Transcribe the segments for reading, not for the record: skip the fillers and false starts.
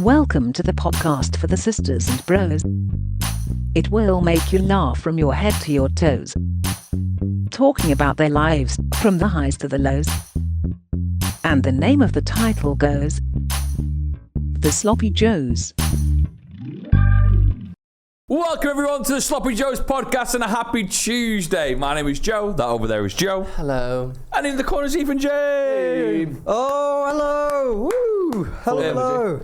Welcome to the podcast for the sisters and bros. It will make you laugh from your head to your toes. Talking about their lives, from the highs to the lows. And the name of the title goes, The Sloppy Joes. Welcome everyone to the Sloppy Joes podcast and a happy Tuesday. My name is Joe, that over there is Joe. Hello. And in the corner is Ethan J. Hey. Oh, hello! Woo! Hello!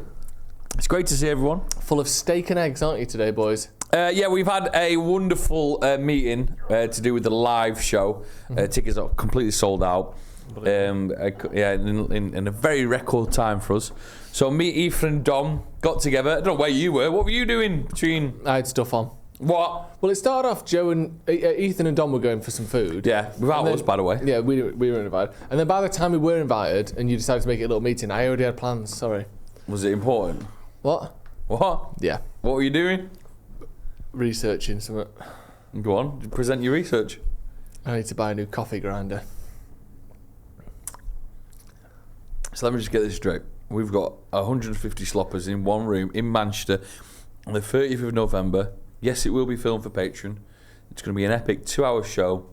It's great to see everyone. Full of steak and eggs, aren't you today, boys? Yeah, we've had a wonderful meeting to do with the live show. Tickets are completely sold out. In a very record time for us. So me, Ethan and Dom got together. I don't know where you were. What were you doing between... I had stuff on. What? Well, it started off, Joe and Ethan and Dom were going for some food. Yeah, without us, by the way. Yeah, we were invited. And then by the time we were invited and you decided to make it a little meeting, I already had plans, sorry. Was it important? What? Yeah. What were you doing? Researching something. Go on, present your research. I need to buy a new coffee grinder. So let me just get this straight. We've got 150 sloppers in one room in Manchester on the 30th of November. Yes, it will be filmed for Patreon. It's going to be an epic 2-hour show.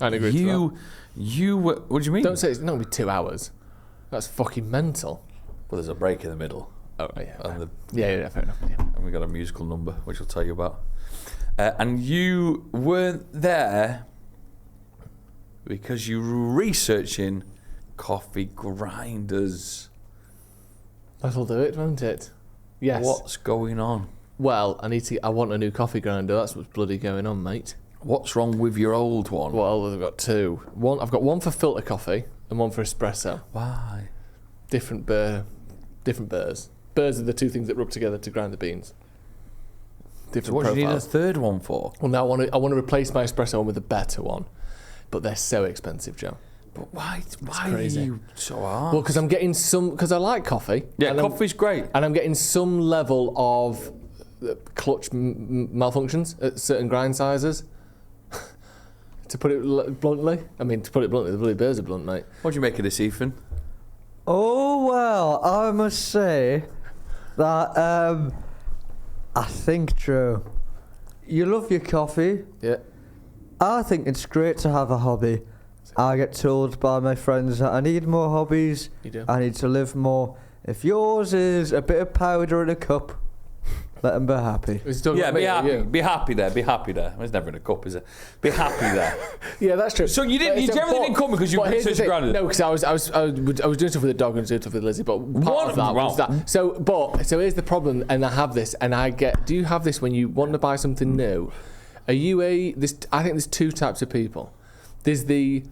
I agree to that. What do you mean? Don't say it's not going to be 2 hours. That's fucking mental. Well, there's a break in the middle. Oh, yeah. And Yeah, fair enough. Yeah. and we got a musical number, which I'll tell you about. And you weren't there because you were researching coffee grinders. That'll do it, won't it? Yes. What's going on? Well, I want a new coffee grinder. That's what's bloody going on, mate. What's wrong with your old one? Well, I've got two. I've got one for filter coffee and one for espresso. Why? Different burrs. Burrs are the two things that rub together to grind the beans. Different So what do you need a profiles. third one for? Well, now I want to replace my espresso one with a better one, but they're so expensive, Joe. But why are crazy. you so hard? Well, because I'm getting because I like coffee. Yeah, and coffee's great. And I'm getting some level of clutch malfunctions at certain grind sizes. To put it bluntly, the bloody bears are blunt, mate. What do you make of this, Ethan? Oh, well, I must say that I think, Joe, you love your coffee. Yeah. I think it's great to have a hobby. I get told by my friends that I need more hobbies. You do. I need to live more. If yours is a bit of powder in a cup, let them be happy. Yeah, be happy. Be happy there. Be happy there. It's never in a cup, is it? Be happy there. Yeah, that's true. So you generally didn't come because you were such a grinders. No, because I was doing stuff with the dog and doing stuff with Lizzie, but part of that was that. So here's the problem, and I have this, and I get. Do you have this when you want to buy something new? Are you I think there's two types of people. There's the,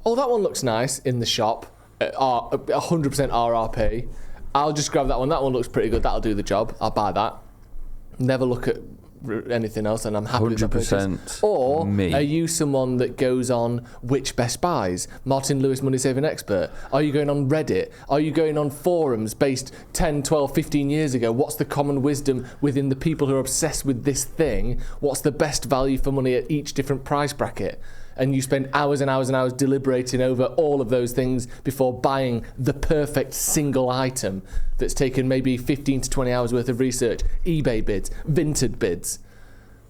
oh, that one looks nice in the shop, 100% RRP. I'll just grab that one. That one looks pretty good. That'll do the job. I'll buy that. Never look at anything else, and I'm happy with that purchase. 100% Or me. are you someone that goes on which Best Buys? Martin Lewis Money Saving Expert? Are you going on Reddit? Are you going on forums based 10, 12, 15 years ago? What's the common wisdom within the people who are obsessed with this thing? What's the best value for money at each different price bracket? And you spend hours and hours and hours deliberating over all of those things before buying the perfect single item that's taken maybe 15 to 20 hours worth of research, eBay bids, Vinted bids.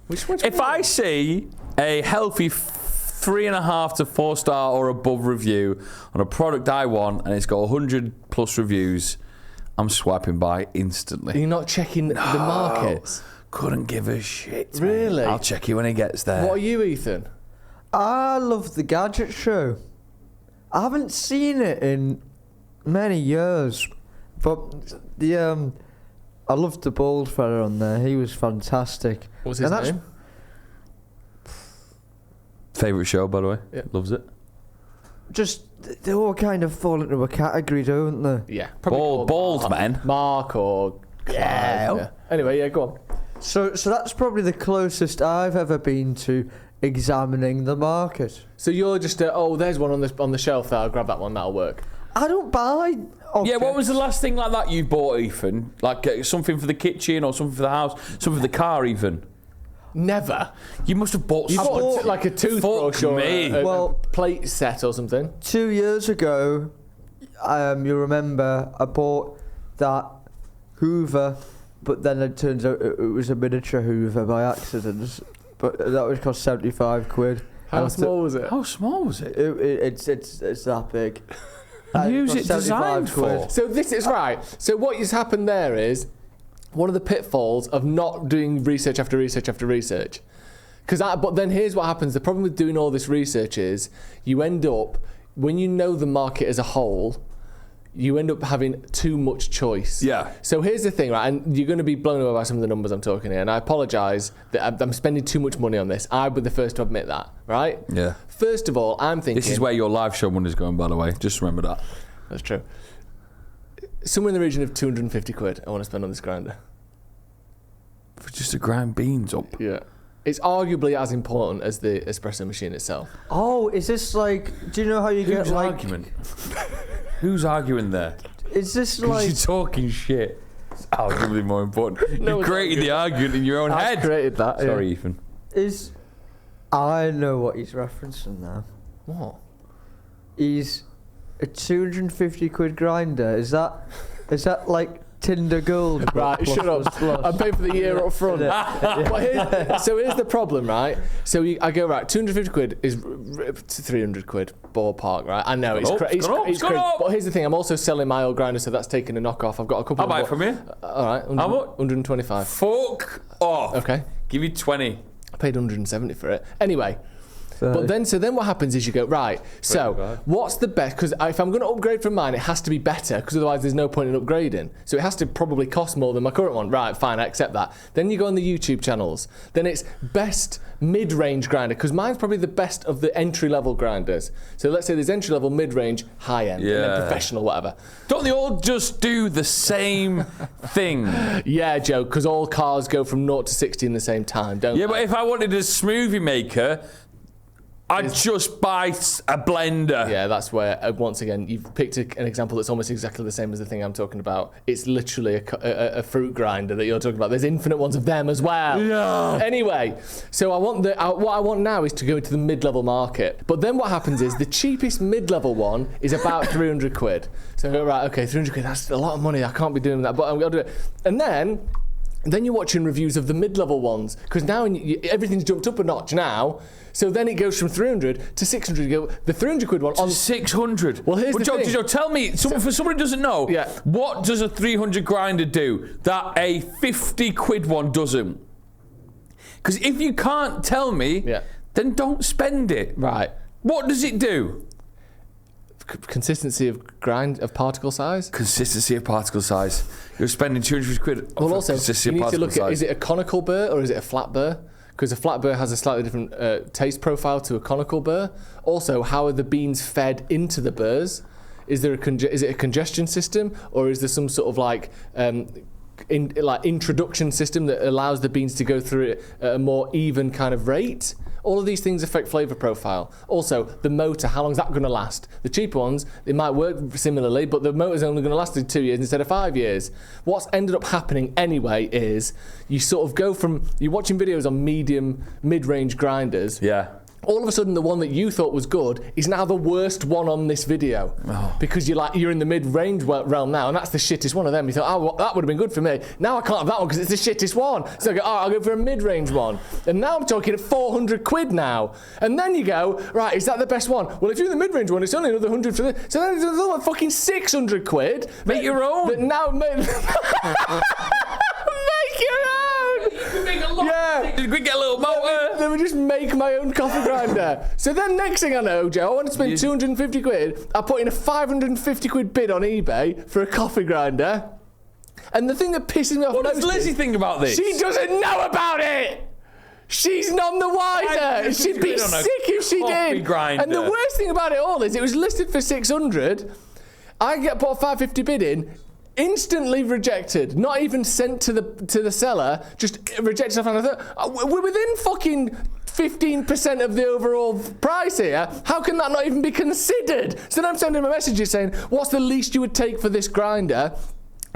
Which one's If I see a healthy 3.5 to 4 star or above review on a product I want and it's got 100 plus reviews, I'm swiping by instantly. You're not checking the markets? Couldn't give a shit. Really? Mate. I'll check you when it gets there. What are you, Ethan? I love the gadget show. I haven't seen it in many years, but I loved the bald fella on there. He was fantastic. What's his name? Favourite show, by the way. Yeah. Loves it. Just, they all kind of fall into a category, don't they? Yeah. Bald men. Mark or... Yeah. Anyway, yeah, go on. So that's probably the closest I've ever been to examining the market. So you're just, there's one on the shelf there, I'll grab that one, that'll work. I don't buy objects. Yeah, what was the last thing like that you bought, Ethan? Like something for the kitchen or something for the house, something for the car, even? Never. You must have bought You something. bought like a toothbrush or a plate set or something. 2 years ago, you remember, I bought that Hoover, but then it turns out it was a miniature Hoover by accident. But that was cost £75. How small was it? How small was it? It's that big. Who's cost it designed 75 quid. for? So this is right. So what has happened there is one of the pitfalls of not doing research after research after research. But then here's what happens. The problem with doing all this research is you end up, when you know the market as a whole, you end up having too much choice. Yeah. So here's the thing, right? And you're going to be blown away by some of the numbers I'm talking here. And I apologise that I'm spending too much money on this. I'd be the first to admit that, right? Yeah. First of all, I'm thinking... This is where your live show money's going, by the way. Just remember that. That's true. Somewhere in the region of 250 quid I want to spend on this grinder. For just to grind beans up. Yeah. It's arguably as important as the espresso machine itself. Oh, is this like? Do you know how you get Who's like? arguing? Who's arguing there? Is this Because like? you're talking shit. It's arguably more important. No You one's created the argument in your own I head. created that. yeah. Sorry, Ethan. Is I know what he's referencing now. What? He's a 250 quid grinder. Is that like Tinder Gold? but Right, plus, shut up. plus, plus? I'm paying for the year up front. So here's the problem, right? So I go, right, 250 quid is 300 quid ballpark, right? I know, it's crazy. It's gone up. But here's the thing, I'm also selling my old grinder, so that's taking a knockoff. I've got a couple I'll buy it from you. All right, How much? 125. Fuck off. Okay. Give you 20. I paid 170 for it. Anyway. But then what happens is you go, right, so what's the best? Because if I'm going to upgrade from mine, it has to be better, because otherwise there's no point in upgrading. So it has to probably cost more than my current one. Right, fine, I accept that. Then you go on the YouTube channels. Then it's best mid-range grinder, because mine's probably the best of the entry-level grinders. So let's say there's entry-level, mid-range, high-end, and then professional, whatever. Don't they all just do the same thing? Yeah, Joe, because all cars go from 0 to 60 in the same time, don't they? Yeah, but if I wanted a smoothie maker, I'd just buy a blender. Yeah, that's where, once again, you've picked an example that's almost exactly the same as the thing I'm talking about. It's literally a fruit grinder that you're talking about. There's infinite ones of them as well. Yeah. Anyway, so what I want now is to go into the mid-level market. But then what happens is the cheapest mid-level one is about 300 quid. So I go, right, okay, 300 quid, that's a lot of money. I can't be doing that, but I'm going to do it. And then you're watching reviews of the mid-level ones, because now everything's jumped up a notch now. So then it goes from 300 to 600. You go, the 300 quid one on 600. Well, here's the Joe, thing. Joe, tell me, for somebody who doesn't know, what does a 300 grinder do that a 50 quid one doesn't? Because if you can't tell me, then don't spend it. Right. What does it do? Consistency of particle size. Consistency of particle size. You're spending 200 quid. Well, also, consistency you need of to particle look size. at, is it a conical burr or is it a flat burr? Because a flat burr has a slightly different taste profile to a conical burr. Also, how are the beans fed into the burrs? Is there is it a congestion system, or is there some sort of like introduction system that allows the beans to go through it at a more even kind of rate? All of these things affect flavour profile. Also, the motor, how long is that going to last? The cheaper ones, it might work similarly, but the motor's only going to last 2 years instead of 5 years. What's ended up happening anyway is you sort of go from, you're watching videos on mid-range grinders. Yeah. All of a sudden, the one that you thought was good is now the worst one on this video. Because you're in the mid-range realm now, and that's the shittest one of them. You thought, oh, well, that would have been good for me. Now I can't have that one because it's the shittest one. So I go, I'll go for a mid-range one. And now I'm talking at 400 quid now. And then you go, right, is that the best one? Well, if you're the mid-range one, it's only another 100 for this. So then there's another one, fucking 600 quid. Make your own. That now make your own. Yeah. Did we get a little motor? Let me just make my own coffee grinder. So then next thing I know, Joe, I want to spend 250 quid. I put in a 550 quid bid on eBay for a coffee grinder. And the thing that pisses me off What most does Lizzie is think about this? she doesn't know about it. She's none the wiser. She'd be sick if she did. Grinder. And the worst thing about it all is it was listed for 600. I put a 550 bid in. Instantly rejected, not even sent to the seller, just rejected stuff. And I thought, we're within fucking 15% of the overall price here. How can that not even be considered? So then I'm sending him a message saying, what's the least you would take for this grinder?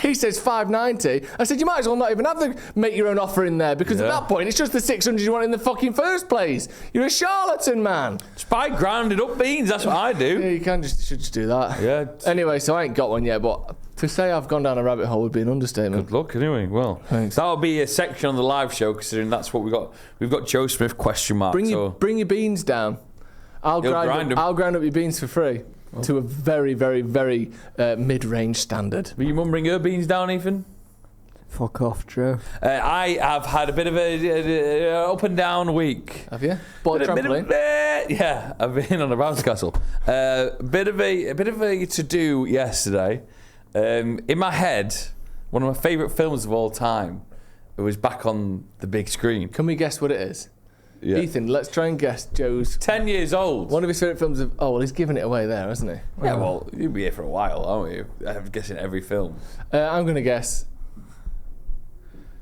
He says 590. I said, you might as well not even have to make your own offer in there, because at that point it's just the 600 you want in the fucking first place. You're a charlatan, man. Just buy grounded up beans. That's what I do. Yeah, you should just do that. Yeah. Anyway, so I ain't got one yet, but To say I've gone down a rabbit hole would be an understatement. Good luck, anyway. Well, Thanks. that'll be a section on the live show, considering that's what we got. We've got Joe Smith question mark. Bring your beans down. I'll grind up your beans for free to a very, very, very mid-range standard. Will your mum bring her beans down, Ethan? Fuck off, Joe. I have had a bit of a up and down week. Have you? Bought a trampoline? Yeah, I've been on a bounce castle. Bit of a to do yesterday. In my head, one of my favourite films of all time. It was back on the big screen. Can we guess what it is? Yeah. Ethan, let's try and guess Joe's. 10 years old. One of his favourite films of. Oh well, he's given it away there, hasn't he? Yeah, well, you'll be here for a while, aren't you? I'm guessing every film. I'm going to guess.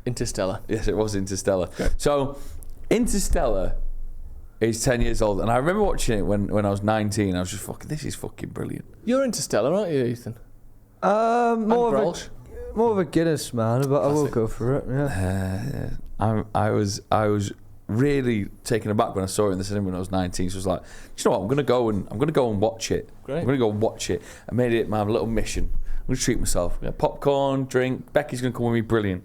Interstellar. Yes, it was Interstellar. Okay. So, Interstellar is 10 years old, and I remember watching it when I was 19. I was just this is fucking brilliant. You're Interstellar, aren't you, Ethan? More of a Guinness man, but I will go for it. Yeah. I was really taken aback when I saw it in the cinema when I was 19. So I was like, you know what? I'm gonna go and watch it. Great. I'm gonna go and watch it. I made it my little mission. I'm gonna treat myself. Popcorn, drink. Becky's gonna come with me. Brilliant.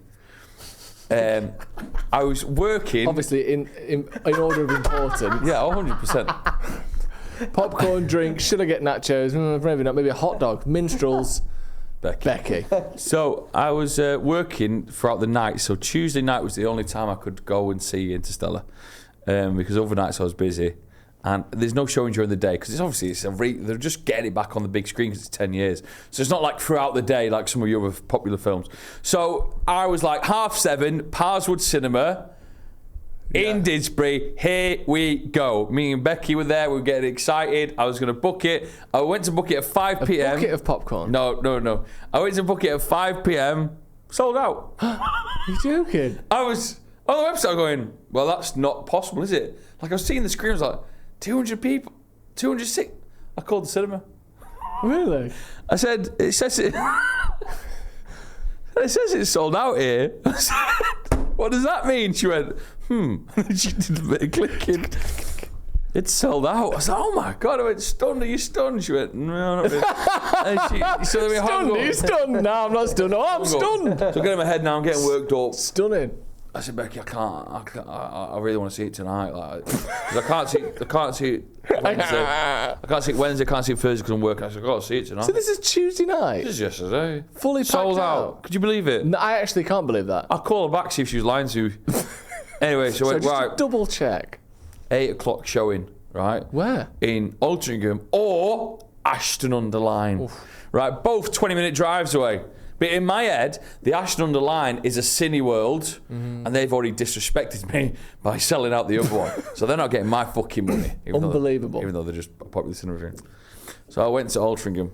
I was working. Obviously, in order of importance. Yeah, 100%. Popcorn, drink. Should I get nachos? Maybe not. Maybe a hot dog. Minstrels. Becky. So I was working throughout the night. So Tuesday night was the only time I could go and see Interstellar, because overnights I was busy, and there's no showing during the day because they're just getting it back on the big screen because it's 10 years. So it's not like throughout the day like some of your other popular films. So I was like 7:30, Parswood Cinema. In Didsbury, here we go. Me and Becky were there. We were getting excited. I was going to book it. I went to book it at 5 p.m. A bucket of popcorn? No. I went to book it at 5 p.m. Sold out. You're joking? I was on the website going, well, that's not possible, is it? Like I was seeing the screen, I was like, 200 people, 206. I called the cinema. Really? I said, it says it's sold out here. I said, what does that mean? She went, She did a bit of clicking. It's sold out. I was like, oh my God. I went, stunned. Are you stunned? She went, no, not really. So then we stunned? Are you stunned? No, I'm not stunned. Oh, I'm stunned. So I'm getting my head now. I'm getting worked up. Stunning. I said, Becky, I really want to see it tonight. Like, 'cause I can't see it Wednesday. I can't see it Wednesday, can't see it Thursday because I'm working. I said, I've got to see it tonight. So this is Tuesday night? This is yesterday. Fully packed sold out. Could you believe it? No, I actually can't believe that. I'll call her back, see if she was lying to you. Anyway, so I went, just right. to double check. 8 o'clock showing, right? Where? In Altrincham or Ashton-under-Lyne. Right, both 20-minute drives away. But in my head, the Ashton-under-Lyne is a Cineworld, and they've already disrespected me by selling out the other one. So they're not getting my fucking money. Unbelievable. Even though they're just a popular cinema chain. So I went to Altrincham,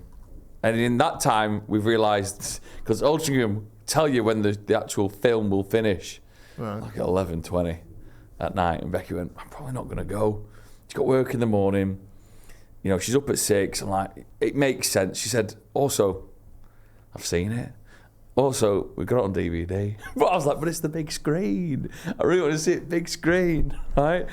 and in that time, we've realised, because Altrincham tell you when the actual film will finish, like at 11:20 at night, and Becky went, I'm probably not going to go. She's got work in the morning. You know, she's up at 6. I'm like, it makes sense. She said, also, I've seen it. Also, we got it on DVD. But I was like, but it's the big screen. I really want to see it big screen, right?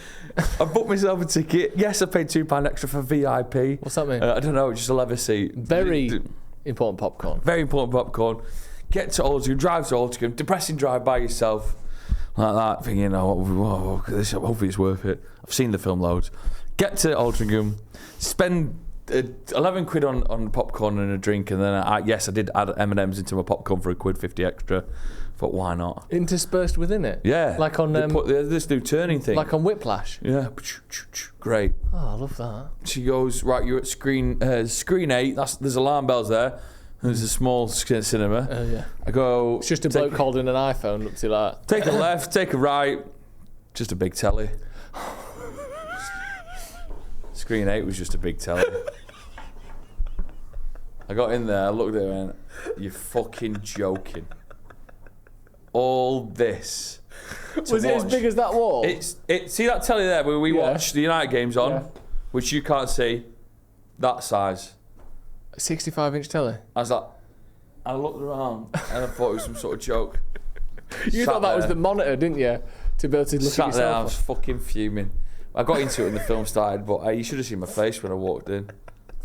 I booked myself a ticket. Yes, I paid £2 extra for VIP. What's that mean? I don't know, just a leather seat. Very important popcorn. Very important popcorn. Get to Altrincham, drive to Altrincham, depressing drive by yourself. Like that, thinking, hopefully it's worth it. I've seen the film loads. Get to Altrincham, spend 11 quid on popcorn and a drink, and then I did add M&M's into my popcorn for £1.50 extra. Thought, why not? Interspersed within it? Yeah. Like on they put this new turning thing. Like on Whiplash? Yeah. Great. Oh, I love that. She goes, right, you're at screen 8. There's alarm bells there. There's a small cinema. Yeah. I go. It's just a bloke holding an iPhone up to that. Take a left, take a right. Just a big telly. Screen 8 was just a big telly. I got in there, I looked at it and went, you're fucking joking. All this. Was it as big as that wall? See that telly there where we watch the United games on, which you can't see? That size. 65-inch telly? I looked around and I thought it was some sort of joke. You thought that was the monitor, didn't you? To be able to look at yourself. There, I was fucking fuming. I got into it when the film started, but you should have seen my face when I walked in.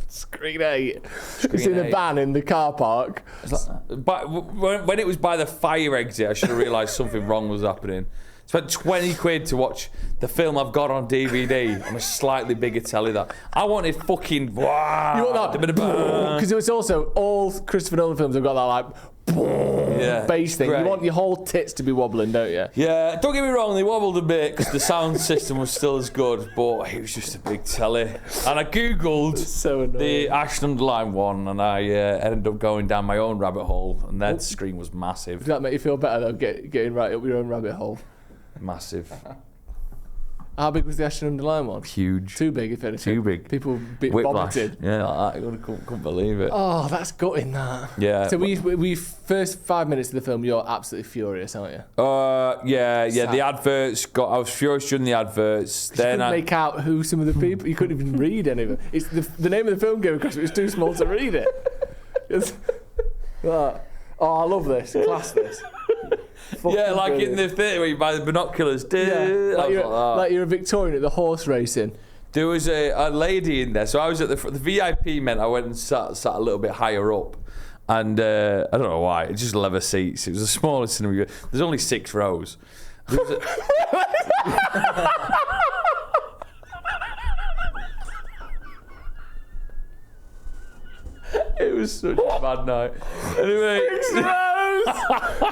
Screen 8. Screen It's in a 8. van in the car park. But when it was by the fire exit, I should have realised something wrong was happening. Spent 20 quid to watch the film I've got on DVD on a slightly bigger telly. That I wanted fucking. Wow, You want that? Because it was also all Christopher Nolan films have got that like bass thing. great. You want your whole tits to be wobbling, don't you? Yeah, don't get me wrong, they wobbled a bit because the sound system was still as good, but it was just a big telly. And I googled So annoying. the Ashton Line one, and I ended up going down my own rabbit hole, and that screen was massive. Does that make you feel better though? Getting right up your own rabbit hole. Massive. How big was the Ashton Underline one? Huge. Too big, if anything. Too big. People Whiplash. vomited. Yeah, like that. I couldn't believe it. Oh, that's gutting that. Yeah. So we first 5 minutes of the film, you're absolutely furious, aren't you? Yeah. Sad. The adverts I was furious during the adverts. You Then couldn't make out who some of the people. You couldn't even read any of it. It's the name of the film came across. It was too small to read it. Oh, I love this. Class this. yeah, like in the theatre where you buy the binoculars. Yeah, like you're a Victorian at the horse racing. There was a lady in there. So I was at the VIP meant I went and sat a little bit higher up. And I don't know why. It's just leather seats. It was the smallest cinema. There's only 6 rows. There was It was such a bad night. Anyway, 6 rows!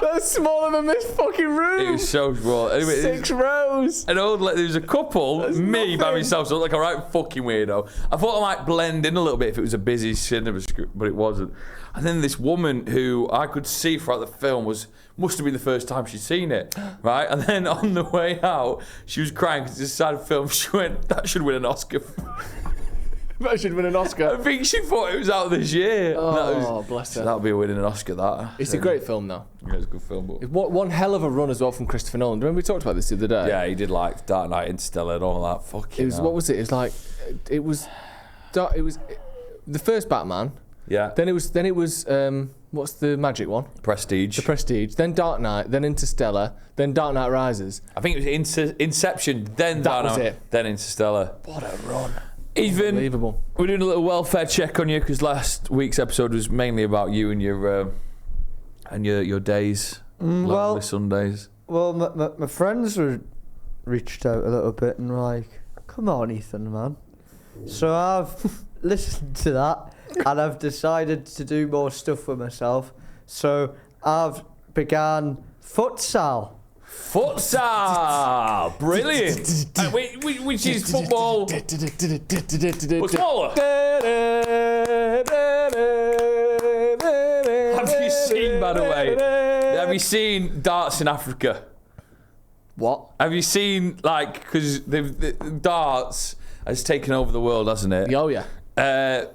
That's smaller than this fucking room. it was so small. Anyway, 6 rows. an old lady, there was a couple, That's me by nothing. myself, so I looked like a right fucking weirdo. I thought I might blend in a little bit if it was a busy cinema script, but it wasn't. And then this woman who I could see throughout the film must have been the first time she'd seen it, right? And then on the way out, she was crying because it's a sad film. She went, that should win an Oscar. That should win an Oscar. I think she thought it was out this year. Oh, bless her. That'll be winning an Oscar, that. It's a great film, though. Yeah, it's a good film. But One hell of a run as well from Christopher Nolan. Remember we talked about this the other day? yeah, he did like Dark Knight, Interstellar, and all that. Fucking It was, hell. what was it? It was the first Batman. Yeah. Then it was what's the magic one? Prestige. The Prestige. Then Dark Knight. Then Interstellar. Then Dark Knight Rises. I think it was Inception, then That Dark was Knight, it. then Interstellar. What a run! Even Unbelievable. we're doing a little welfare check on you because last week's episode was mainly about you and your days, lonely Sundays. Well, my friends were reached out a little bit and were like, come on, Ethan, man. So I've listened to that and I've decided to do more stuff with myself. So I've began futsal. Futsal! Brilliant! Which is football, but smaller. Have you seen, by the way, have you seen darts in Africa? What? Have you seen, like, because the darts has taken over the world, hasn't it? Oh yeah.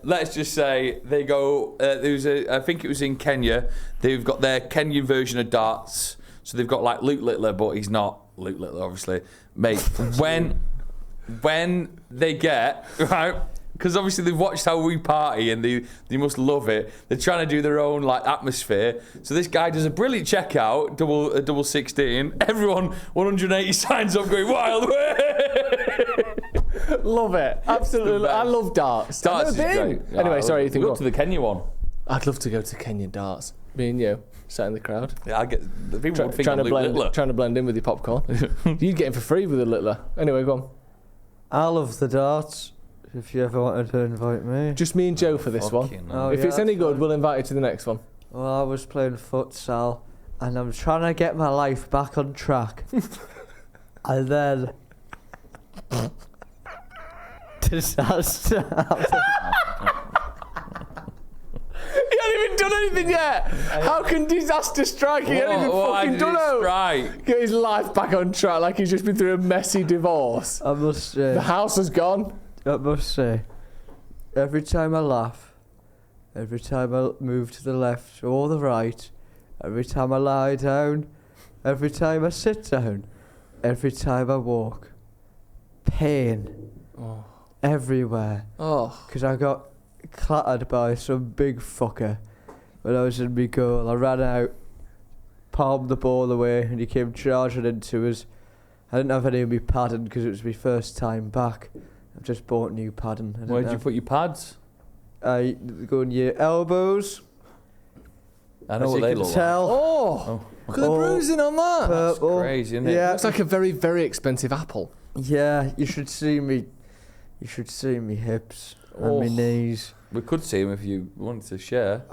Let's just say they go. I think it was in Kenya. They've got their Kenyan version of darts. So they've got like Luke Littler, but he's not Luke Littler, obviously. Mate, when they get right, because obviously they've watched how we party and they must love it. They're trying to do their own like atmosphere. So this guy does a brilliant checkout, double 16. Everyone 180 signs up, going wild. Love it. Absolutely. I love darts. Darts I've is never great. been. Anyway, sorry, Ethan. Go Go to the Kenya one. I'd love to go to Kenyan darts. Me and you, sat in the crowd. Yeah, I get the people would think Trying I'm to Luke Littler. blend in with your popcorn. You'd get in for free with a Littler. Anyway, go on. I love the darts. If you ever wanted to invite me. Just me and Joe for this one. Fucking Oh, hell. If yeah, it's any that's good, fine. we'll invite you to the next one. Well, I was playing futsal and I'm trying to get my life back on track. And then disaster happened. He hasn't even done anything yet. How can disaster strike? He hasn't even Why fucking did done it it. strike? Get his life back on track like he's just been through a messy divorce. I must say, The house has gone. every time I laugh, every time I move to the left or the right, every time I lie down, every time I sit down, every time I walk, pain everywhere. Oh. Because I got clattered by some big fucker when I was in my goal. I ran out, palmed the ball away, and he came charging into us. I didn't have any of my padding because it was my first time back. I've just bought new padding. Where did you put your pads? Go on your elbows. I know As what you they can look like. tell. Oh, look at the bruising on that. Purple. Crazy, isn't it? Yeah. Looks like a very, very expensive apple. Yeah, you should see me. You should see me hips and my knees. We could see him if you wanted to share.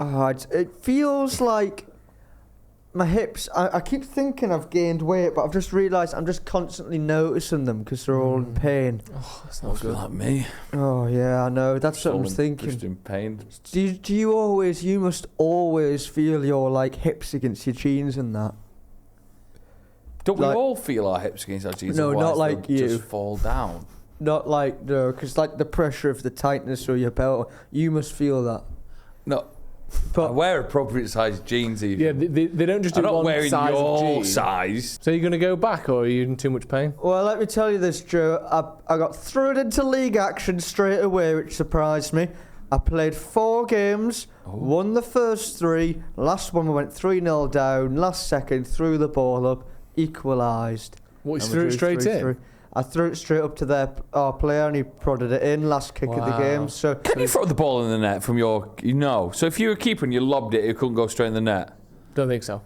It feels like my hips. I keep thinking I've gained weight, but I've just realised I'm just constantly noticing them because they're all in pain. Oh, that's not good. Like me. Oh yeah, I know. That's what I'm thinking. Just in pain. Do you always? You must always feel your like hips against your jeans and that. Don't Like- we all feel our hips against our jeans? No, not otherwise like they'll you. Just fall down. Not like no, because like the pressure of the tightness of your belt, you must feel that. No. I But wear appropriate sized jeans even. Yeah, they don't just do I'm not one wearing size of your jeans. size. So you're going to go back, or are you in too much pain? well, let me tell you this, Joe. I got thrown into league action straight away, which surprised me. I played 4 games, won the first 3. Last one we went 3-0 down. Last second, threw the ball up, equalised. What, you And we threw it drew straight 3-3. in? I threw it straight up to our player and he prodded it in last kick of the Wow. game. So Can you throw the ball in the net from your... No. So if you were keeper and you lobbed it, it couldn't go straight in the net? Don't think so.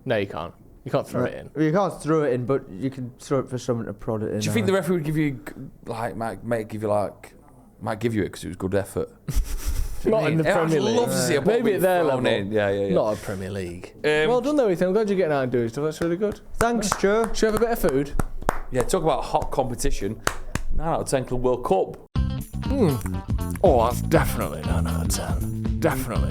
No, you can't. You can't throw it in. You can't throw it in, but you can throw it for someone to prod it in. Do you think the referee would give you... might give you it because it was good effort? Not in the Premier League. I'd love to see a ball Maybe being at their thrown level. in. Yeah. Not a Premier League. Well Well done though, Ethan. I'm glad you're getting out and doing stuff. That's really good. Thanks, Joe. Should we have a bit of food? Yeah, talk about hot competition. 9 out of 10 Club World Cup. Oh, that's definitely 9 out of 10. Definitely.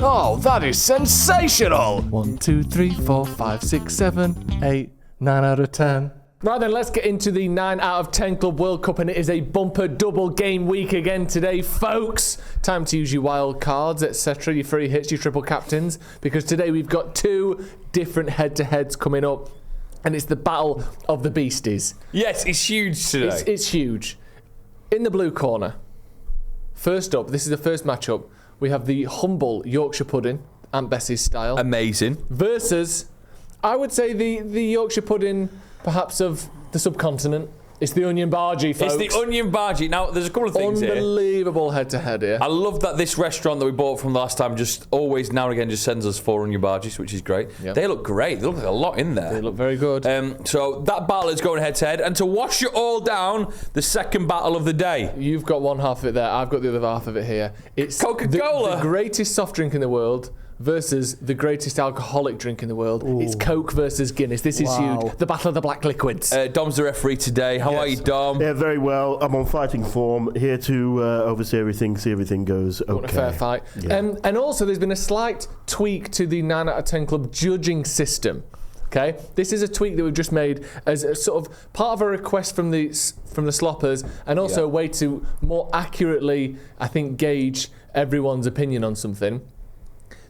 Oh, that is sensational! 1, 2, 3, 4, 5, 6, 7, 8, 9 out of 10. Right then, let's get into the 9 out of 10 Club World Cup, and it is a bumper double game week again today, folks. Time to use your wild cards, etc., your free hits, your triple captains, because today we've got 2 different head-to-heads coming up, and it's the battle of the beasties. Yes, it's huge today. It's huge. In the blue corner, first up, this is the first matchup, we have the humble Yorkshire pudding, Aunt Bessie's style, Amazing. versus, I would say, the Yorkshire pudding, perhaps of the subcontinent. It's the onion bargee, folks. It's the onion bargee. Now, there's a couple of things here. Unbelievable head-to-head here. I love that this restaurant that we bought from last time just always now and again just sends us 4 onion bargees, which is great. Yep. They look great. They look like a lot in there. They look very good. So that battle is going head-to-head. And to wash it all down, the second battle of the day. You've got one half of it there. I've got the other half of it here. It's Coca-Cola. the greatest soft drink in the world versus the greatest alcoholic drink in the world. Ooh. It's Coke versus Guinness. This is Wow. huge. The battle of the black liquids. Dom's the referee today. How are you, Dom? Yeah, very well. I'm on fighting form, here to oversee everything, see everything goes okay. Want a fair fight. Yeah. And also, there's been a slight tweak to the 9 out of 10 Club judging system. Okay, this is a tweak that we've just made as a sort of part of a request from the sloppers, and also a way to more accurately, I think, gauge everyone's opinion on something.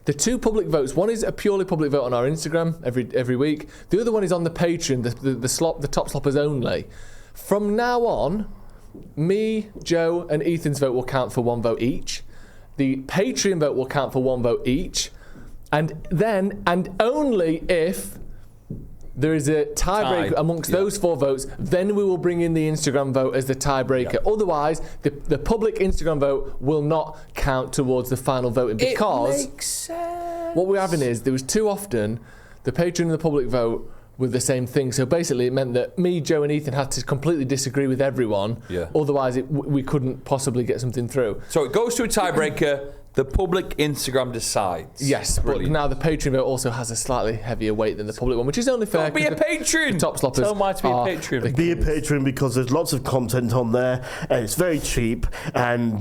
The 2 public votes, one is a purely public vote on our Instagram every week. The other one is on the Patreon, the top sloppers only. From now on, me, Joe, and Ethan's vote will count for 1 vote each. The Patreon vote will count for 1 vote each. And then, and only if there is a tiebreaker amongst those 4 votes, then we will bring in the Instagram vote as the tiebreaker. Otherwise, the public Instagram vote will not count towards the final voting, because It makes sense. what we're having is, there was too often the Patreon and the public vote were the same thing. So basically it meant that me, Joe and Ethan had to completely disagree with everyone. Yeah. Otherwise we couldn't possibly get something through. So it goes to a tiebreaker. The public Instagram decides. Yes, Brilliant. but now the Patreon vote also has a slightly heavier weight than the public one, which is only fair. Don't be a 'cause patron. the top sloppers Tell Mike to be a are patron. the Be a kings. patron because there's lots of content on there, and it's very cheap, and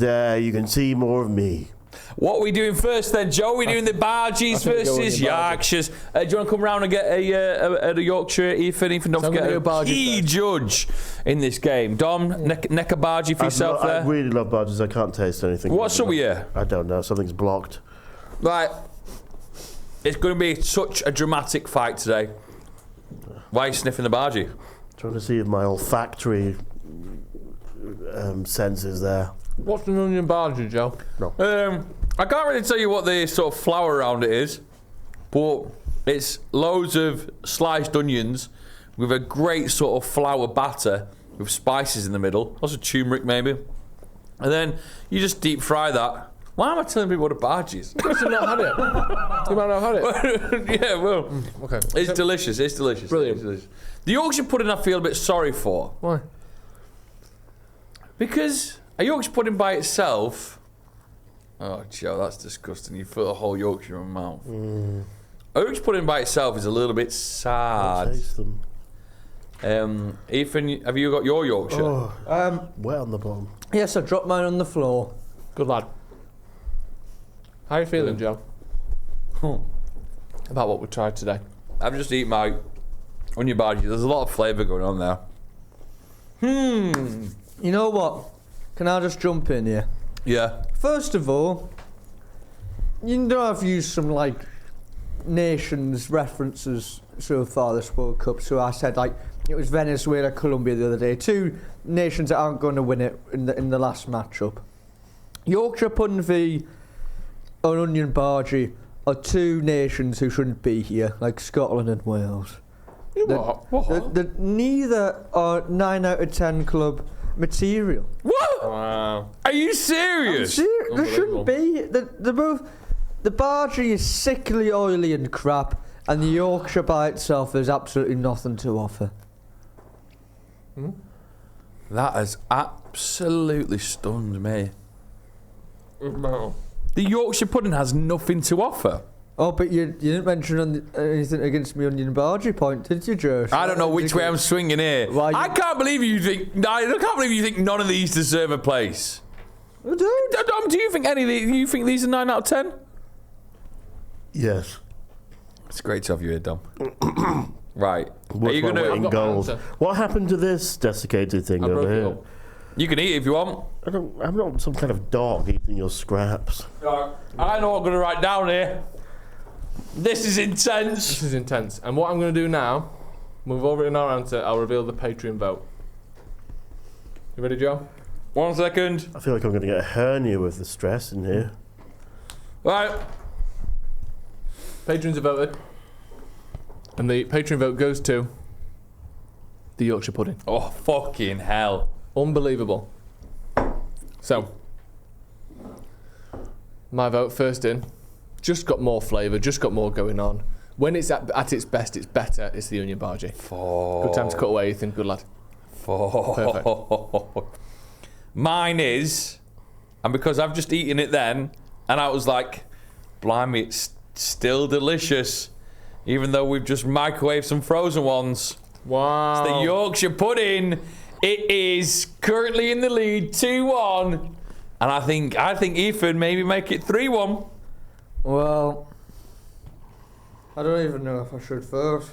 you can see more of me. What are we doing first then, Joe? Are we doing the bargees I think we're going versus with the bargees. Yorkshires? Do you want to come round and get a Yorkshire, Ethan? Ethan, don't So I'm forget gonna a go bargee key first. judge in this game. Dom, neck a bargee for yourself I there. really love barges. I can't taste anything. What's up with you? I don't know. Something's blocked. Right. It's going to be such a dramatic fight today. Why are you sniffing the bargee? Trying to see if my olfactory sense is there. What's an onion bargee, Joe? I can't really tell you what the sort of flour around it is, but it's loads of sliced onions with a great sort of flour batter with spices in the middle. Also turmeric maybe. And then you just deep fry that. Why am I telling people what a barge is? Because you've not had it. You might not have had it. Yeah, well, Okay. it's delicious. It's delicious. Brilliant. It's delicious. The Yorkshire pudding I feel a bit sorry for. Why? Because a Yorkshire pudding by itself... Oh, Joe, that's disgusting. You fill a whole Yorkshire in my mouth. A Yorkshire pudding by itself is a little bit I'll sad. taste them. Ethan, have you got your Yorkshire? Wet on the bottom. Yes, I dropped mine on the floor. Good lad. How are you feeling, Joe? About what we tried today? I've just eaten my onion bhaji. There's a lot of flavour going on there. You know what? Can I just jump in here? Yeah. First of all, you know I've used some like nations references so far this World Cup. So I said like it was Venezuela, Colombia the other day. 2 nations that aren't going to win it in the last matchup. Yorkshire pudding v an onion bhaji are 2 nations who shouldn't be here, like Scotland and Wales. What? Neither are 9 out of 10 club material. What? Wow. Are you serious? There shouldn't be. They're both. The bhaji is sickly, oily, and crap, and the Yorkshire by itself there's absolutely nothing to offer. That has absolutely stunned me. The Yorkshire pudding has nothing to offer. Oh, but you didn't mention anything against me onion bhaji point, did you, Joe? I don't know which way I'm swinging here. Why you- I can't believe you think. I can't believe you think none of these deserve a place. I don't. Do you think any of these? You think these are 9 out of 10? Yes. It's great to have you here, Dom. Right. Are Worth you my gonna? weight in I've got my gold. answer. What happened to this desiccated thing I broke over it here? up. You can eat it if you want. I'm not some kind of dog eating your scraps. I know what I'm going to write down here. This is intense. This is intense. And what I'm going to do now, move over in our answer, I'll reveal the Patreon vote. You ready, Joe? 1 second. I feel like I'm going to get a hernia with the stress in here. Right. Patrons have voted. And the Patreon vote goes to the Yorkshire pudding. Oh, fucking hell. Unbelievable. So, my vote first in. Just got more flavour, just got more going on. When it's at its best, it's better. It's the onion bhaji. Good time to cut away, Ethan. Good lad. Perfect. Mine is, and because I've just eaten it then, and I was like, blimey, it's still delicious, even though we've just microwaved some frozen ones. Wow. It's the Yorkshire pudding. It is currently in the lead, 2-1, and I think Ethan maybe make it 3-1. Well, I don't even know if I should vote.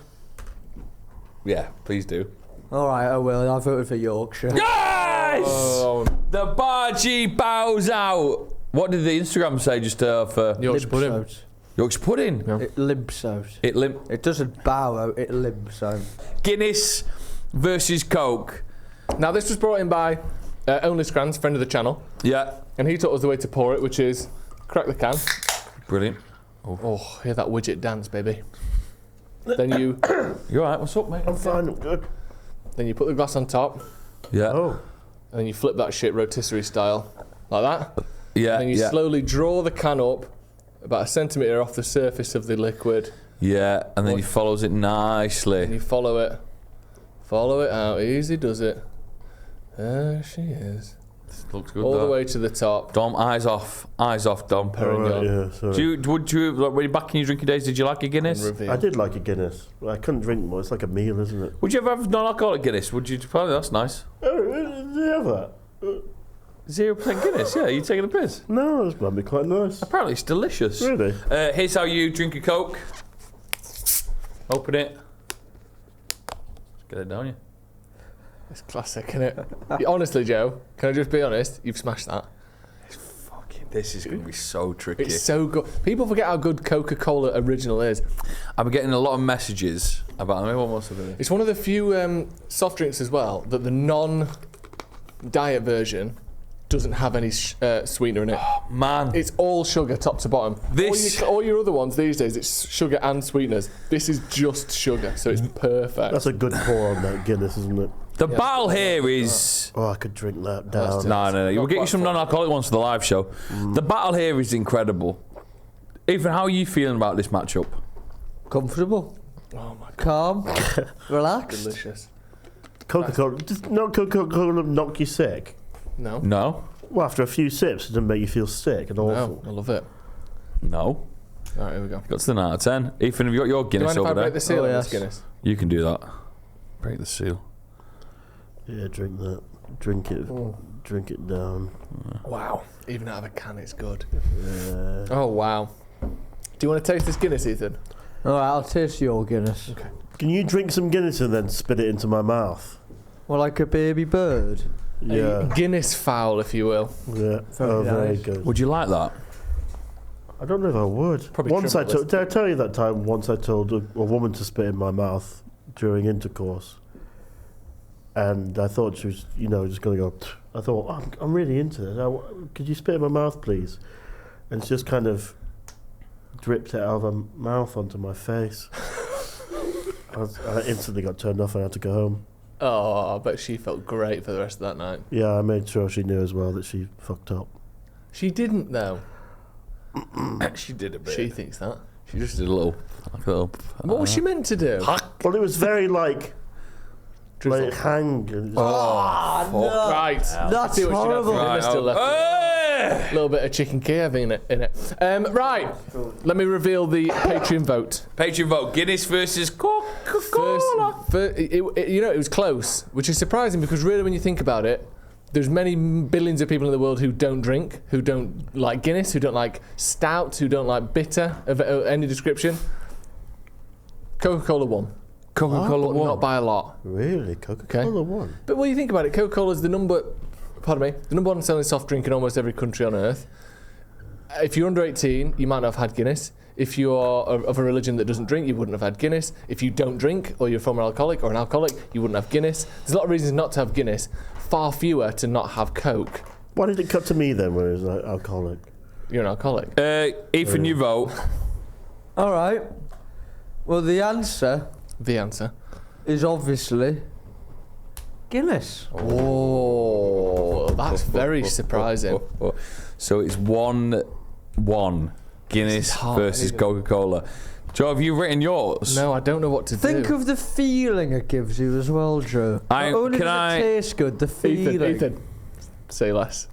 Yeah, please do. All right, I will. I voted for Yorkshire. Yes! Oh, The Bargy bows out. What did the Instagram say just for Yorkshire pudding. Limps out. Yorkshire pudding? Yeah. It limps out. It limp. It doesn't bow out. It limps out. Guinness versus Coke. Now, this was brought in by Only Scrans, friend of the channel, Yeah. and he taught us the way to pour it, which is crack the can. Brilliant. Oh, hear that widget dance, baby. Then you You alright? What's up, mate? I'm fine, I'm good. put the glass on top, Yeah. Oh, and then you flip that shit rotisserie style, like that. Yeah. And then you yeah. slowly draw the can up about a centimetre off the surface of the liquid, Yeah. And then he follows it and nicely. you follow it out. Easy does it. There she is. Looks good. All though. the way to the top. Dom, eyes off, Dom. all right, yeah, sorry. Would you, like, when you're back in your drinking days, did you like a Guinness? And reveal. I did like a Guinness. Well, I couldn't drink more. It's like a meal, isn't it? Would you ever have non-alcoholic Guinness? Would you? Apparently, that's nice. Oh, do you have that? 0% Guinness. Yeah, you taking a piss? No, this might be quite nice. Apparently, it's delicious. Really? Here's how you drink a Coke. Open it. Just get it down you. It's classic, isn't it? Honestly, Joe, can I just be honest? You've smashed that. Fucking, this is going to be so tricky. It's so good. People forget how good Coca-Cola original is. I'm getting a lot of messages about. Maybe what most of it. It's one of the few soft drinks as well that the non-diet version doesn't have any sweetener in it. Man, It's all sugar, top to bottom. This- all your other ones these days, it's sugar and sweeteners. This is just sugar, so it's perfect. That's a good pour on that Guinness, isn't it? The battle here is... Oh, I could drink that down. No. We'll get you some non-alcoholic ones for the live show. The battle here is incredible. Ethan, how are you feeling about this matchup? Comfortable. Oh my God. Calm. Relaxed. Delicious. Coca-Cola, does not Coca-Cola knock you sick? No. No? Well, after a few sips, it doesn't make you feel sick and awful. No, I love it. No. All right, here we go. Got to the 9 out of 10. Ethan, have you got your Do you Guinness mind if I over break there? the seal Oh, on yes. this Guinness? You can do that. Break the seal. Yeah, drink that. Drink it. Drink it down. Wow. Even out of a can, it's good. Yeah. Oh, wow. Do you want to taste this Guinness, Ethan? All right, I'll taste your Guinness. Okay. Can you drink some Guinness and then spit it into my mouth? Well, like a baby bird. Yeah. Guinness foul, if you will. Yeah. Very Very nice. good. Would you like that? I don't know if I would. Probably Once I triple told, did I tell you that time? Once I told a woman to spit in my mouth during intercourse, and I thought she was, just going to go. I thought, I'm really into this. Could you spit in my mouth, please? And it's just kind of dripped it out of her mouth onto my face. I instantly got turned off and I had to go home. Oh, I bet she felt great for the rest of that night. Yeah, I made sure she knew as well that she fucked up. She didn't, though. She did a bit. She thinks that. She just did a little... What was she meant to do? Well, it was very like Drizzle. hang. And Right. That's See what she got horrible. for dinner still left. Hey! A little bit of chicken Kiev in it. Right. Let me reveal the Patreon vote. Patreon vote. Guinness versus Coca-Cola. It was close, which is surprising because really, when you think about it, there's many billions of people in the world who don't drink, who don't like Guinness, who don't like stout, who don't like bitter of any description. Coca-Cola won. Coca-Cola But won. not by a lot. Really, Coca-Cola won. But when you think about it, Coca-Cola is the number one selling soft drink in almost every country on earth. If you're under 18, you might not have had Guinness. If you're of a religion that doesn't drink, you wouldn't have had Guinness. If you don't drink, or you're from an alcoholic or an alcoholic, you wouldn't have Guinness. There's a lot of reasons not to have Guinness, far fewer to not have Coke. Why did it cut to me then when it was like alcoholic? You're an alcoholic. Ethan, you vote. All right. Well, the answer The answer. is obviously Guinness. Oh, that's very surprising. So it's 1-1. Guinness This is hard, versus isn't it? Coca-Cola. Joe, have you written yours? No, I don't know what to Think do. of the feeling it gives you as well, Joe. I- Not only can does I- it taste good, the feeling. Ethan, say less.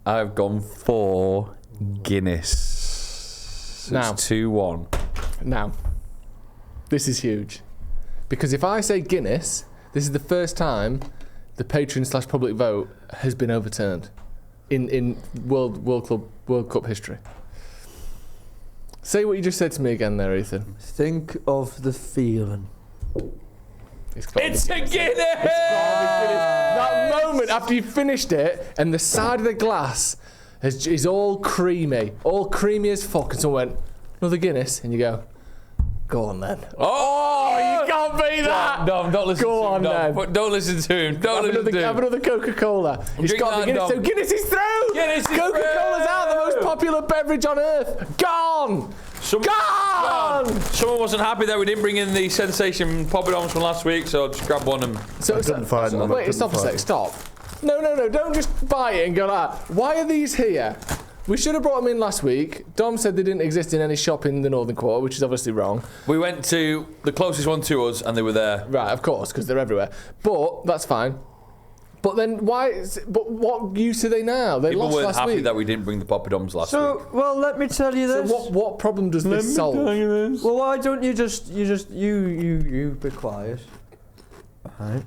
I've gone for Guinness. So Now. it's 2-1. Now, this is huge. Because if I say Guinness, this is the first time the Patreon/public vote has been overturned in World Cup history. Say what you just said to me again there, Ethan. Think of the feeling. It's gotta be It's a Guinness. Guinness! That moment after you finished it and the side of the glass is all creamy as fuck, and someone went, another Guinness, and you go, go on then. Oh, You can't beat that! Dom, don't listen Go to him. on, Dom. then. But don't listen to him. Don't listen to Have him. another Coca-Cola. It's Drink got to that, be Guinness. Dom. So Guinness is through! Guinness is Coca-Cola's through! out, the most popular beverage on earth. Gone! Gone! Someone wasn't happy that we didn't bring in the sensation Pappadoms from last week, so just grab one and... I couldn't find them. I Wait, couldn't stop a find sec, them. stop. No, don't just buy it and go like that. Why are these here? We should have brought them in last week. Dom said they didn't exist in any shop in the Northern Quarter, which is obviously wrong. We went to the closest one to us and they were there. Right, of course, because they're everywhere. But that's fine. But then why? But what use are they now? They People lost weren't last happy week. that we didn't bring the Pappadoms last week. So, well, let me tell you So this. what problem does this solve? Well, why don't you you be quiet? Right.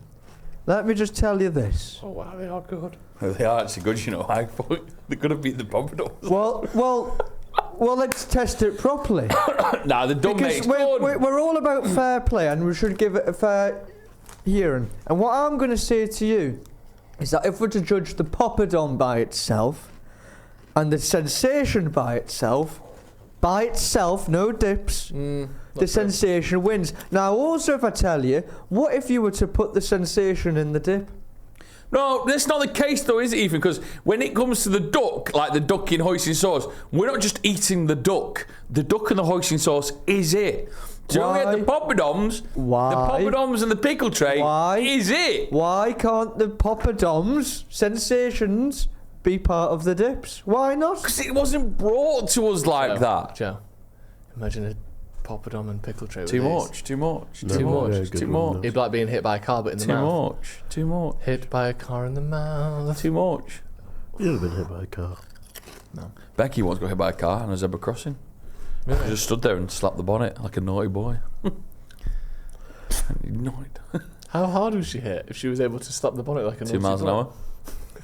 Let me just tell you this. Oh wow, they are good. They are actually good, you know. I thought they could have beat the Pappadoms. Well, let's test it properly. Nah, the dumb Because mate's we're all about fair play, and we should give it a fair hearing. And what I'm going to say to you is that if we're to judge the Pappadom by itself, and the sensation by itself, no dips, the sensation wins. Now, also, if I tell you, what if you were to put the sensation in the dip? No, that's not the case though, is it, Ethan? Because when it comes to the duck, like the duck in hoisin sauce, we're not just eating the duck. The duck and the hoisin sauce is it. Don't get the Pappadoms. Why? The Pappadoms and the pickle tray. Why? Is it? Why can't the Pappadoms sensations be part of the dips? Why not? Because it wasn't brought to us like that. Joe, imagine a Pappadom and pickle tray. Too with much, too much, No, too yeah, much, good too one, much, It'd be like being hit by a car, but in the too mouth. much, too much, Hit by a car in the mouth. too much. You've been hit by a car. Becky once got hit by a car on a zebra crossing. She just stood there and slapped the bonnet like a naughty boy. Annoyed. How hard was she hit if she was able to slap the bonnet like a 2 miles an boy? hour.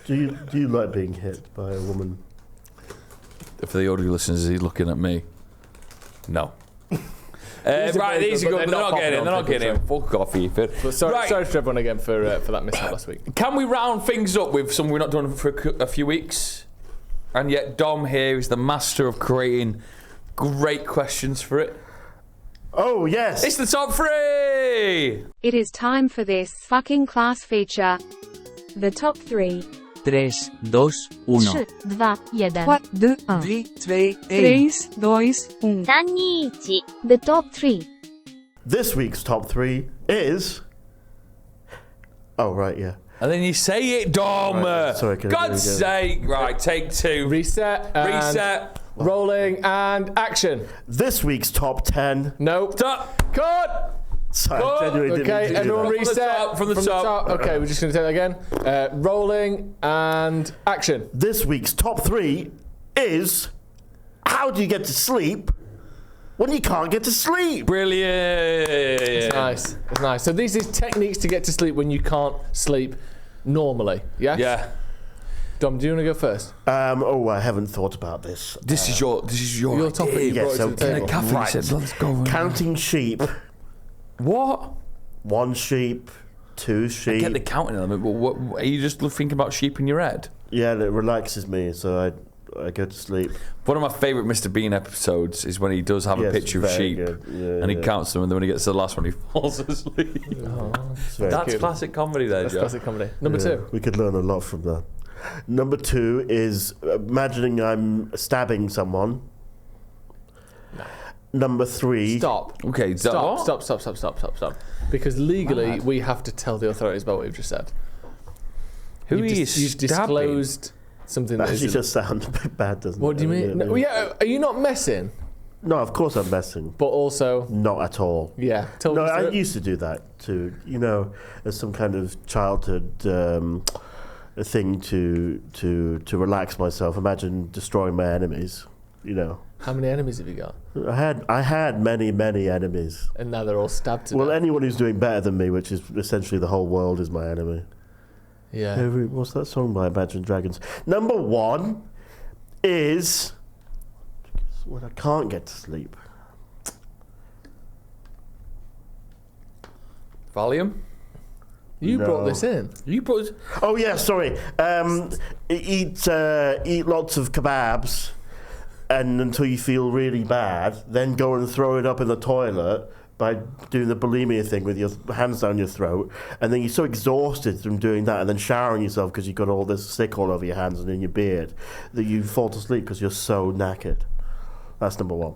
Do you like being hit by a woman? For the audio listeners, is he looking at me? No. These are Right, very these good, are but good. they're They're not not getting in. They're not popping on getting in. Fuck off, Ethan. But sorry, Right. sorry for everyone again for that mishap last week. Can we round things up with something we've not done for a few weeks? And yet Dom here is the master of creating great questions for it. Oh, yes. It's the top 3! It is time for this fucking class feature. The top 3. 3, 2, 1. 3, 2, 1. 4, 2, 1. 3, 2, 1. 3, 2, 1. The top 3. This week's top 3 is... Oh, right, yeah. And then you say it, Dom. Right, sorry, can I do it God's again? sake. Right, take 2. Reset. And Reset. Rolling and action. This week's top 10... Nope. Stop. Cut. Sorry, Oh, I genuinely didn't Okay, mean to do everyone that. reset. From the top. Okay, we're just going to take that again. Rolling and action. This week's top 3 is... How do you get to sleep when you can't get to sleep? Brilliant. It's nice. It's nice. So these is techniques to get to sleep when you can't sleep normally. Yeah? Yeah. Dom, do you want to go first? I haven't thought about this. This is your Your topic you yes, brought it to the okay. table. Cafe Right. said, let's go. Counting sheep. What? 1 sheep, 2 I sheep. get the counting element, but what, are you just thinking about sheep in your head? Yeah, and it relaxes me, so I go to sleep. One of my favourite Mr. Bean episodes is when he does have a Yes, picture of very sheep good. Yeah, and he yeah. counts them, and then when he gets to the last one, he falls asleep. It's very That's good. classic comedy there, That's Joe. classic comedy. Number Yeah, 2. We could learn a lot from that. Number 2 is imagining I'm stabbing someone. Number 3. Stop. Okay, Stop. what? Stop. Because legally, Mad. we have to tell the authorities about what you've just said. Who You've are you you've stabbing? disclosed something That that actually isn't. just sounds a bit bad, doesn't it? What do you mean? No, yeah, are you not messing? No, of course I'm messing. But also, Not at all. yeah. Tell No, us I that- used to do that too. You know, as some kind of childhood a thing to relax myself. Imagine destroying my enemies. You know, How many enemies have you got? I had many enemies. And now they're all stabbed to Well, death. anyone who's doing better than me, which is essentially the whole world, is my enemy. Yeah. What's that song by Imagine Dragons? Number 1 is when I can't get to sleep. Valium? You No. brought this in. You put... Oh yeah, sorry. Eat lots of kebabs, and until you feel really bad, then go and throw it up in the toilet by doing the bulimia thing with your hands down your throat, and then you're so exhausted from doing that, and then showering yourself because you've got all this sick all over your hands and in your beard, that you fall to sleep because you're so knackered. That's number 1.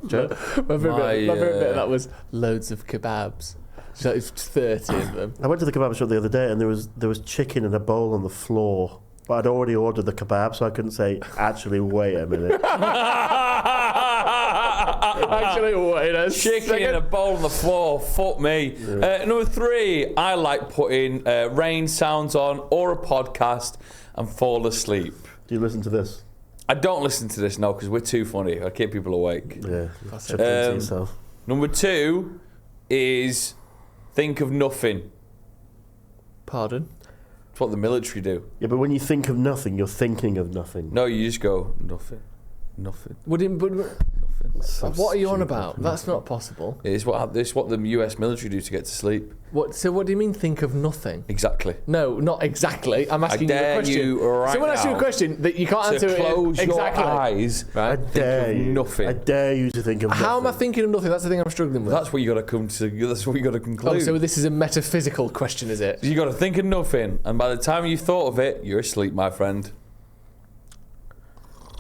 Joe? My favorite bit uh, of that was loads of kebabs. So it's 30 of them. I went to the kebab shop the other day, and there was chicken in a bowl on the floor. But I'd already ordered the kebab, so I couldn't say, actually, wait a minute. Actually, wait a Chicken in a bowl on the floor. Fuck me. Number 3, I like putting rain sounds on or a podcast and fall asleep. Do you listen to this? I don't listen to this now because we're too funny. I keep people awake. Yeah, chip into Um, yourself. Number 2 is think of nothing. Pardon? It's what the military do. Yeah, but when you think of nothing, you're thinking of nothing. No, you just go nothing. Nothing. What are you on about? That's not possible. It's what the US military do to get to sleep. So what do you mean think of nothing? Exactly. No, not exactly. I'm asking you a dare question. you right Someone asks you a now question that you can't to answer close it your exactly. eyes. I Right? dare Think of you. nothing. I dare you to think of nothing. How am I thinking of nothing? That's the thing I'm struggling with. That's what you got to come to. That's what you got to conclude. Oh, so this is a metaphysical question, is it? You got to think of nothing, and by the time you thought of it, you're asleep, my friend.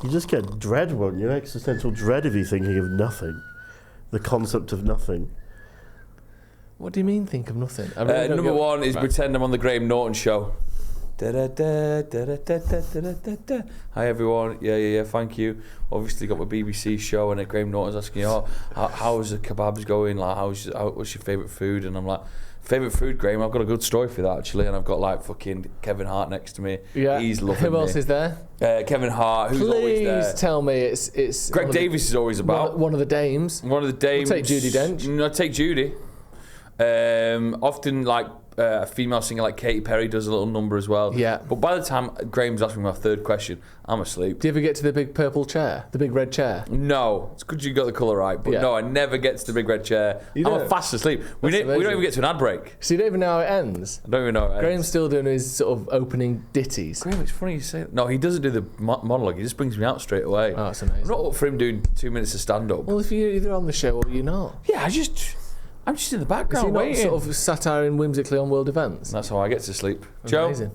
You just get dread, won't you? Existential dread if you're thinking of nothing. the concept of nothing. What do you mean, think of nothing? I really don't Number get- one is Right. pretend I'm on the Graham Norton show. Da-da-da-da-da-da-da-da-da. Hi everyone, yeah, thank you. Obviously got my BBC show and Graham Norton's asking you, how's the kebabs going? Like, what's your favourite food? And I'm like, favourite food, Graham? I've got a good story for that actually, and I've got like fucking Kevin Hart next to me. Yeah. He's loving Who else me. is there? Kevin Hart, who's always there. Please tell me it's Greg Davies is always about. one of the dames. One of the dames. We'll take Judi Dench. No, take Judy. Often like a female singer like Katy Perry does a little number as well. Yeah. But by the time Graham's asking my third question, I'm asleep. Do you ever get to the big purple chair? The big red chair? No, it's good you got the colour right, but Yeah. no, I never get to the big red chair. You I'm don't? fast asleep. We don't amazing. even get to an ad break. So you don't even know how it ends? I don't even know. Graham's still doing his sort of opening ditties. Graham, it's funny you say that. No, he doesn't do the monologue. He just brings me out straight away. Oh, that's I'm amazing. not up for him doing 2 minutes of stand-up. Well, if you're either on the show or you're not. Yeah, I'm just in the Is background he not waiting. sort of satiring whimsically on world events? That's how I get to sleep. Joe? Amazing.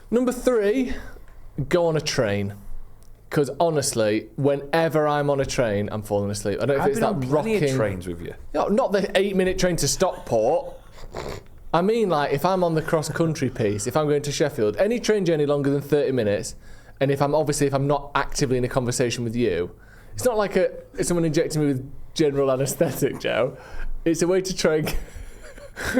Number 3, go on a train. Because honestly, whenever I'm on a train, I'm falling asleep. I don't know if I've it's been on that plenty rocking. of trains with you. No, not the 8-minute train to Stockport. I mean, like, if I'm on the cross-country piece, if I'm going to Sheffield, any train journey longer than 30 minutes, and if I'm not actively in a conversation with you, it's not like someone injecting me with general anaesthetic, Joe. It's a way to try and...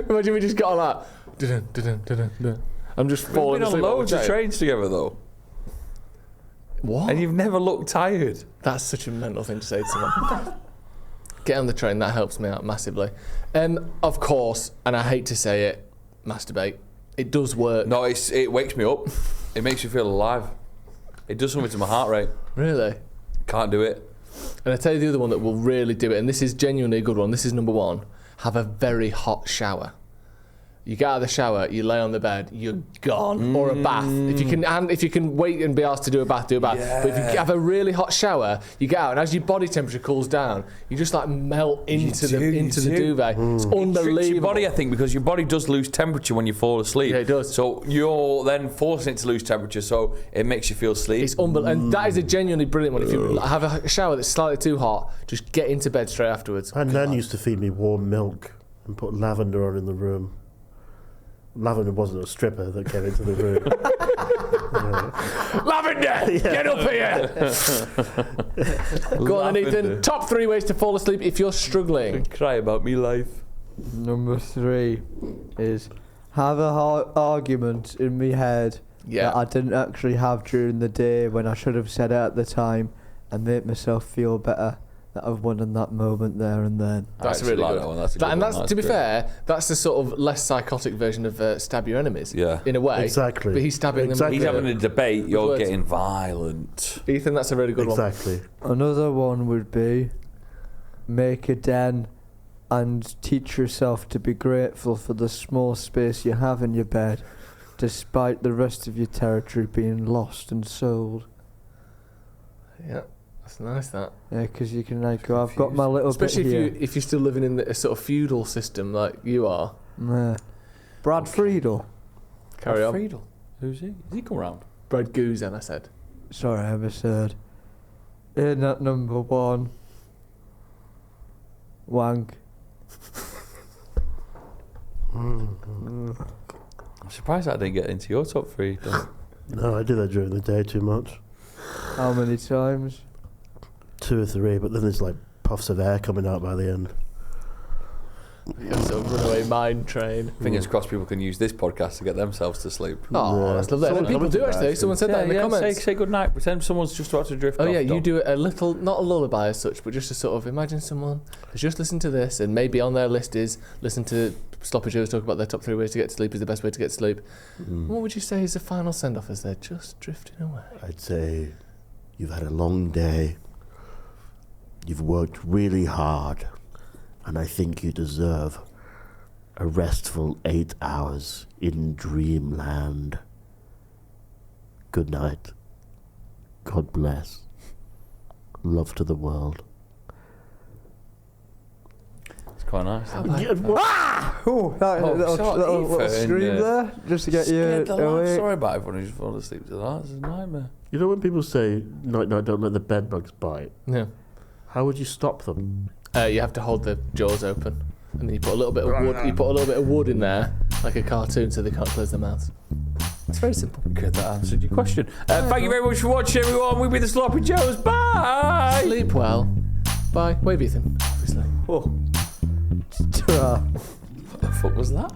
Imagine we just got on like... Dun, dun, dun, dun, dun. I'm just We've falling been on asleep all the loads of time. trains together, though. What? And you've never looked tired. That's such a mental thing to say to someone. Get on the train, that helps me out massively. Of course, and I hate to say it, masturbate. It does work. No, it wakes me up. It makes me feel alive. It does something to my heart rate. Really? Can't do it. And I tell you the other one that will really do it, and this is genuinely a good one. This is number 1. Have a very hot shower. You get out of the shower, you lay on the bed, you're gone. Or a bath. If you can wait and be asked to do a bath, do a bath. Yeah. But if you have a really hot shower, you get out, and as your body temperature cools down, you just like melt into the duvet. It's It tricks unbelievable. your body, I think, because your body does lose temperature when you fall asleep. Yeah, it does. So you're then forcing it to lose temperature, so it makes you feel sleep. It's unbelievable, and that is a genuinely brilliant one. If you have a shower that's slightly too hot, just get into bed straight afterwards. My nan used to feed me warm milk and put lavender on in the room. Lavender wasn't a stripper that came into the room. Lavender, get up here! Go on, then, Ethan. Top 3 ways to fall asleep if you're struggling. Cry about me life. Number 3 is have a argument in my head Yeah. that I didn't actually have during the day when I should have said it at the time and make myself feel better that I've won in that moment there and then. That's I really like good. that one. That's a good And one. that's, to be great. fair, that's the sort of less psychotic version of stab your enemies. Yeah. In a way. Exactly. But he's stabbing Exactly. He's them. having a debate, you're words. getting violent. Ethan, that's a really good one. Exactly. Another one would be make a den and teach yourself to be grateful for the small space you have in your bed despite the rest of your territory being lost and sold. Yeah, that's nice. That. Yeah, because you can like go, I've got my little Especially bit here. if you're still living in a sort of feudal system like you are. Brad Friedel. Carry on. Friedel. Who's he? Has he come round? Brad Guzan, I said. Sorry, I misheard. In at number 1, wank. I'm surprised that didn't get into your top 3. No, I do that during the day too much. How many times? 2 or 3, but then there's like puffs of air coming out by the end. You're sort of runaway mind train. Fingers crossed people can use this podcast to get themselves to sleep. Oh, Yeah. that's lovely. Someone People commented do that, actually. Someone said that in the comments. Say good night. Pretend someone's just about to drift Oh off. yeah, you Dom. do a little, not a lullaby as such, but just a sort of imagine someone has just listened to this and maybe on their list is listen to Sloppy Joes talk about their top 3 ways to get to sleep is the best way to get to sleep. What would you say is the final send-off as they're just drifting away? I'd say you've had a long day. You've worked really hard, and I think you deserve a restful 8 hours in dreamland. Good night. God bless. Love to the world. It's quite nice. Oh, that little Ethan, scream there, just to get you Scared the life. awake. Sorry about everyone who's fallen asleep to that. It's a nightmare. You know when people say, night, night, don't let the bed bugs bite? Yeah. How would you stop them? You have to hold the jaws open, and then you put a little bit of wood. You put a little bit of wood in there, like a cartoon, so they can't close their mouths. It's very simple. Okay, that answered your question. Thank you very much for watching, everyone. We've been the Sloppy Joes. Bye. Sleep well. Bye. Wave Ethan. Obviously. Oh. Ta-ra. What the fuck was that?